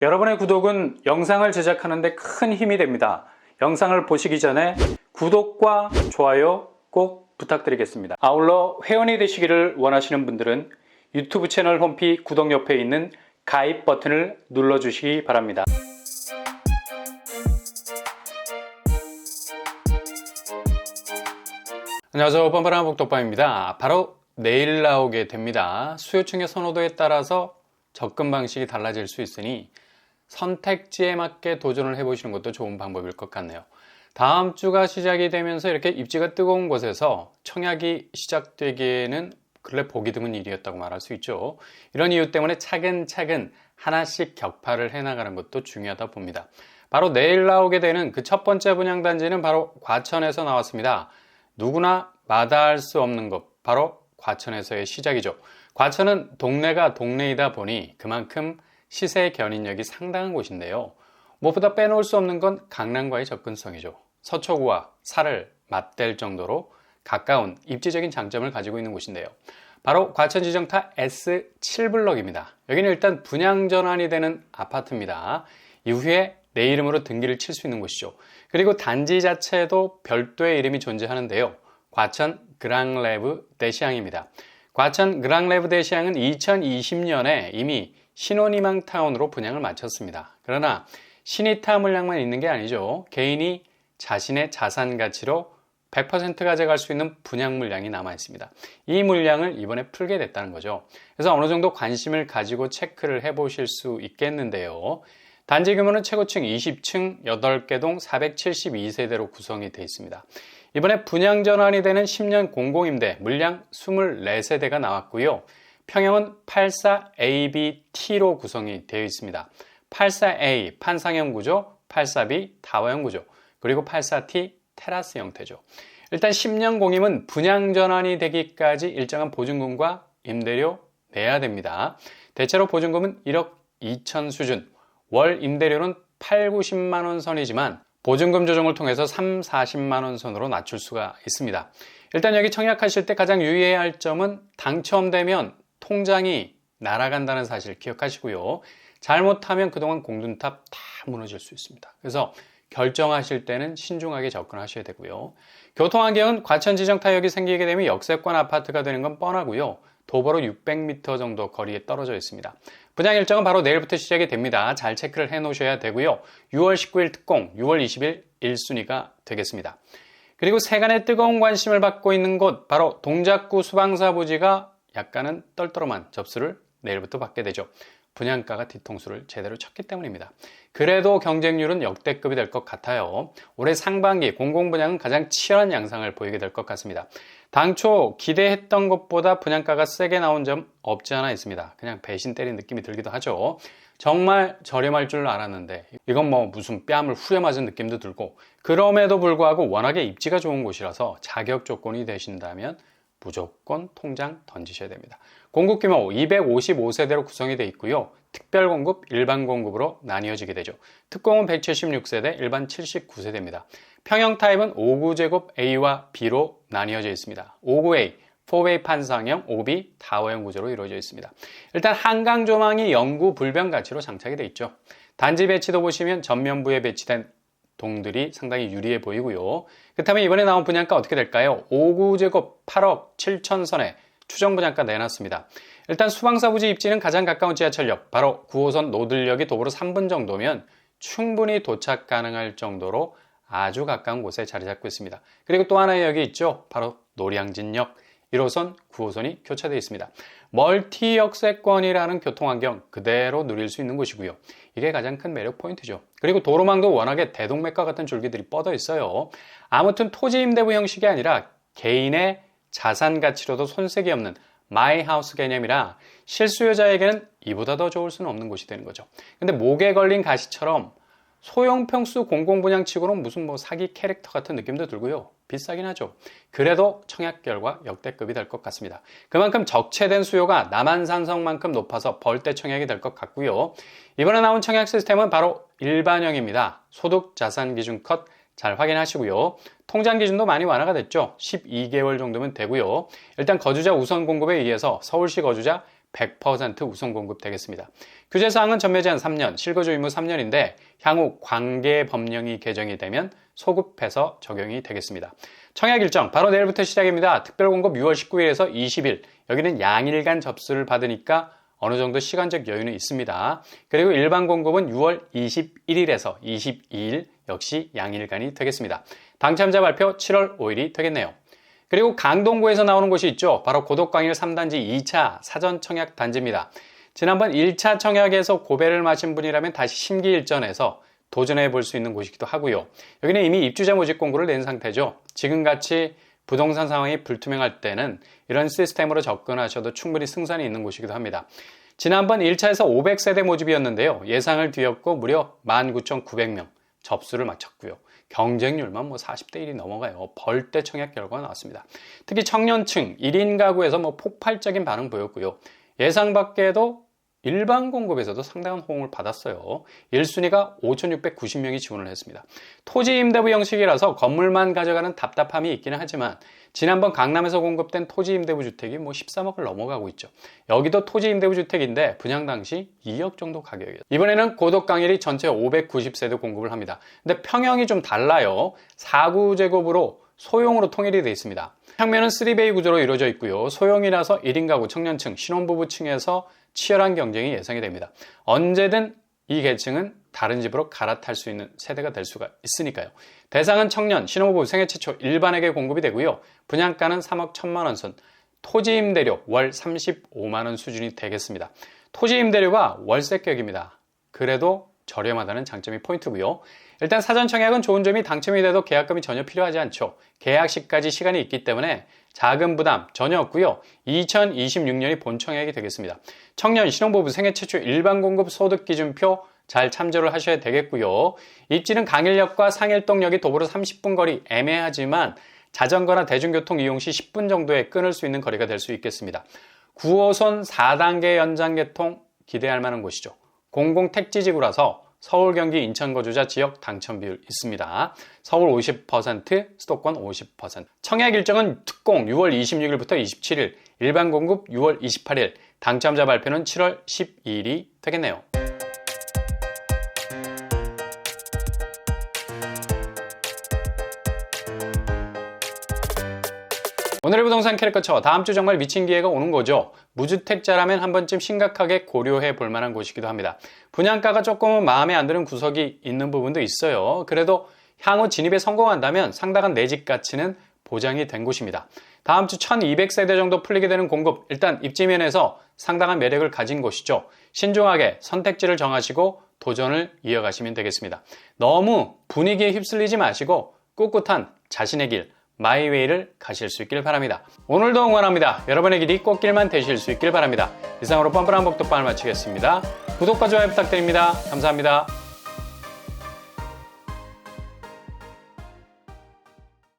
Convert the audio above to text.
여러분의 구독은 영상을 제작하는 데 큰 힘이 됩니다. 영상을 보시기 전에 구독과 좋아요 꼭 부탁드리겠습니다. 아울러 회원이 되시기를 원하시는 분들은 유튜브 채널 홈피 구독 옆에 있는 가입 버튼을 눌러주시기 바랍니다. 안녕하세요. 뻔뻔한 복덕방입니다. 바로 내일 나오게 됩니다. 수요층의 선호도에 따라서 접근 방식이 달라질 수 있으니 선택지에 맞게 도전을 해보시는 것도 좋은 방법일 것 같네요. 다음 주가 시작이 되면서 이렇게 입지가 뜨거운 곳에서 청약이 시작되기에는 근래 보기 드문 일이었다고 말할 수 있죠. 이런 이유 때문에 차근차근 하나씩 격파를 해나가는 것도 중요하다 봅니다. 바로 내일 나오게 되는 그 첫 번째 분양단지는 바로 과천에서 나왔습니다. 누구나 마다할 수 없는 것, 바로 과천에서의 시작이죠. 과천은 동네가 동네이다 보니 그만큼 시세 견인력이 상당한 곳인데요. 무엇보다 빼놓을 수 없는 건 강남과의 접근성이죠. 서초구와 살을 맞댈 정도로 가까운 입지적인 장점을 가지고 있는 곳인데요. 바로 과천 지정타 S7블럭입니다. 여기는 일단 분양 전환이 되는 아파트입니다. 이후에 내 이름으로 등기를 칠 수 있는 곳이죠. 그리고 단지 자체도 별도의 이름이 존재하는데요. 과천 그랑레브 대시앙입니다. 과천 그랑레브 대시앙은 2020년에 이미 신혼희망타운으로 분양을 마쳤습니다. 그러나 신이타 물량만 있는 게 아니죠. 개인이 자신의 자산 가치로 100% 가져갈 수 있는 분양 물량이 남아 있습니다. 이 물량을 이번에 풀게 됐다는 거죠. 그래서 어느 정도 관심을 가지고 체크를 해보실 수 있겠는데요. 단지 규모는 최고층 20층 8개 동 472세대로 구성이 되어 있습니다. 이번에 분양 전환이 되는 10년 공공임대 물량 24세대가 나왔고요. 평형은 84ABT로 구성이 되어 있습니다. 84A 판상형 구조, 84B 다워형 구조, 그리고 84T 테라스 형태죠. 일단 10년 공임은 분양 전환이 되기까지 일정한 보증금과 임대료 내야 됩니다. 대체로 보증금은 1억 2천 수준, 월 임대료는 8, 90만 원 선이지만 보증금 조정을 통해서 3, 40만 원 선으로 낮출 수가 있습니다. 일단 여기 청약하실 때 가장 유의해야 할 점은 당첨되면 통장이 날아간다는 사실 기억하시고요. 잘못하면 그동안 공든탑 다 무너질 수 있습니다. 그래서 결정하실 때는 신중하게 접근하셔야 되고요. 교통환경은 과천 지정타역이 생기게 되면 역세권 아파트가 되는 건 뻔하고요. 도보로 600m 정도 거리에 떨어져 있습니다. 분양 일정은 바로 내일부터 시작이 됩니다. 잘 체크를 해 놓으셔야 되고요. 6월 19일 특공, 6월 20일 1순위가 되겠습니다. 그리고 세간의 뜨거운 관심을 받고 있는 곳, 바로 동작구 수방사 부지가 약간은 떨떠름한 접수를 내일부터 받게 되죠. 분양가가 뒤통수를 제대로 쳤기 때문입니다. 그래도 경쟁률은 역대급이 될 것 같아요. 올해 상반기 공공분양은 가장 치열한 양상을 보이게 될 것 같습니다. 당초 기대했던 것보다 분양가가 세게 나온 점 없지 않아 있습니다. 그냥 배신 때린 느낌이 들기도 하죠. 정말 저렴할 줄 알았는데 이건 뭐 무슨 뺨을 후려 맞은 느낌도 들고, 그럼에도 불구하고 워낙에 입지가 좋은 곳이라서 자격 조건이 되신다면 무조건 통장 던지셔야 됩니다. 공급 규모 255세대로 구성이 되어 있고요. 특별 공급, 일반 공급으로 나뉘어지게 되죠. 특공은 176세대, 일반 79세대입니다. 평형 타입은 5구제곱 A와 B로 나뉘어져 있습니다. 5구A, 4웨이 판상형, 5B 타워형 구조로 이루어져 있습니다. 일단 한강 조망이 영구 불변 가치로 장착이 되어 있죠. 단지 배치도 보시면 전면부에 배치된 동들이 상당히 유리해 보이고요. 그렇다면 이번에 나온 분양가 어떻게 될까요? 5구제곱 8억 7천 선에 추정 분양가 내놨습니다. 일단 수방사 부지 입지는 가장 가까운 지하철역, 바로 9호선 노들역이 도보로 3분 정도면 충분히 도착 가능할 정도로 아주 가까운 곳에 자리 잡고 있습니다. 그리고 또 하나의 역이 있죠. 바로 노량진역, 1호선, 9호선이 교차되어 있습니다. 멀티 역세권이라는 교통환경 그대로 누릴 수 있는 곳이고요. 이게 가장 큰 매력 포인트죠. 그리고 도로망도 워낙에 대동맥과 같은 줄기들이 뻗어 있어요. 아무튼 토지 임대부 형식이 아니라 개인의 자산 가치로도 손색이 없는 마이하우스 개념이라 실수요자에게는 이보다 더 좋을 수는 없는 곳이 되는 거죠. 근데 목에 걸린 가시처럼 소형평수 공공분양치고는 무슨 뭐 사기 캐릭터 같은 느낌도 들고요. 비싸긴 하죠. 그래도 청약 결과 역대급이 될 것 같습니다. 그만큼 적체된 수요가 남한산성만큼 높아서 벌떼 청약이 될 것 같고요. 이번에 나온 청약 시스템은 바로 일반형입니다. 소득 자산 기준 컷 잘 확인하시고요. 통장 기준도 많이 완화가 됐죠. 12개월 정도면 되고요. 일단 거주자 우선 공급에 의해서 서울시 거주자 100% 우선 공급되겠습니다. 규제사항은 전매 제한 3년, 실거주 의무 3년인데 향후 관계 법령이 개정이 되면 소급해서 적용이 되겠습니다. 청약 일정 바로 내일부터 시작입니다. 특별 공급 6월 19일에서 20일, 여기는 양일간 접수를 받으니까 어느 정도 시간적 여유는 있습니다. 그리고 일반 공급은 6월 21일에서 22일, 역시 양일간이 되겠습니다. 당첨자 발표 7월 5일이 되겠네요. 그리고 강동구에서 나오는 곳이 있죠. 바로 고덕광일 3단지 2차 사전 청약 단지입니다. 지난번 1차 청약에서 고배를 마신 분이라면 다시 심기일전해서 도전해 볼 수 있는 곳이기도 하고요. 여기는 이미 입주자 모집 공고를 낸 상태죠. 지금같이 부동산 상황이 불투명할 때는 이런 시스템으로 접근하셔도 충분히 승산이 있는 곳이기도 합니다. 지난번 1차에서 500세대 모집이었는데요. 예상을 뒤엎고 무려 19,900명 접수를 마쳤고요. 경쟁률만 40대 1이 넘어가요. 벌떼 청약 결과가 나왔습니다. 특히 청년층 1인 가구에서 폭발적인 반응 보였고요. 예상 밖에도 일반 공급에서도 상당한 호응을 받았어요. 1순위가 5,690명이 지원을 했습니다. 토지 임대부 형식이라서 건물만 가져가는 답답함이 있기는 하지만 지난번 강남에서 공급된 토지 임대부 주택이 13억을 넘어가고 있죠. 여기도 토지 임대부 주택인데 분양 당시 2억 정도 가격이에요. 이번에는 고덕강일이 전체 590세대 공급을 합니다. 근데 평형이 좀 달라요. 4구제곱으로 소형으로 통일이 되어 있습니다. 평면은 3베이 구조로 이루어져 있고요. 소형이라서 1인 가구, 청년층, 신혼부부층에서 치열한 경쟁이 예상이 됩니다. 언제든 이 계층은 다른 집으로 갈아탈 수 있는 세대가 될 수가 있으니까요. 대상은 청년, 신혼부부 생애 최초 일반에게 공급이 되고요. 분양가는 3억 1천만 원 선, 토지 임대료 월 35만 원 수준이 되겠습니다. 토지 임대료가 월세격입니다. 그래도 저렴하다는 장점이 포인트고요. 일단 사전 청약은 좋은 점이 당첨이 돼도 계약금이 전혀 필요하지 않죠. 계약 시까지 시간이 있기 때문에 자금 부담 전혀 없고요. 2026년이 본 청약이 되겠습니다. 청년, 신혼부부 생애 최초 일반 공급 소득 기준표 잘 참조를 하셔야 되겠고요. 입지는 강일역과 상일동역이 도보로 30분 거리 애매하지만 자전거나 대중교통 이용 시 10분 정도에 끊을 수 있는 거리가 될 수 있겠습니다. 9호선 4단계 연장 개통 기대할 만한 곳이죠. 공공택지지구라서 서울, 경기, 인천 거주자 지역 당첨 비율 있습니다. 서울 50%, 수도권 50%. 청약 일정은 특공 6월 26일부터 27일, 일반 공급 6월 28일, 당첨자 발표는 7월 12일이 되겠네요. 오늘의 부동산 캐릭터처 다음 주 정말 미친 기회가 오는 거죠. 무주택자라면 한 번쯤 심각하게 고려해 볼 만한 곳이기도 합니다. 분양가가 조금은 마음에 안 드는 구석이 있는 부분도 있어요. 그래도 향후 진입에 성공한다면 상당한 내 집 가치는 보장이 된 곳입니다. 다음 주 1200세대 정도 풀리게 되는 공급, 일단 입지면에서 상당한 매력을 가진 곳이죠. 신중하게 선택지를 정하시고 도전을 이어가시면 되겠습니다. 너무 분위기에 휩쓸리지 마시고 꿋꿋한 자신의 길, 마이웨이를 가실 수 있길 바랍니다. 오늘도 응원합니다. 여러분의 길이 꽃길만 되실 수 있길 바랍니다. 이상으로 뻔뻔한 복덕방을 마치겠습니다. 구독과 좋아요 부탁드립니다. 감사합니다.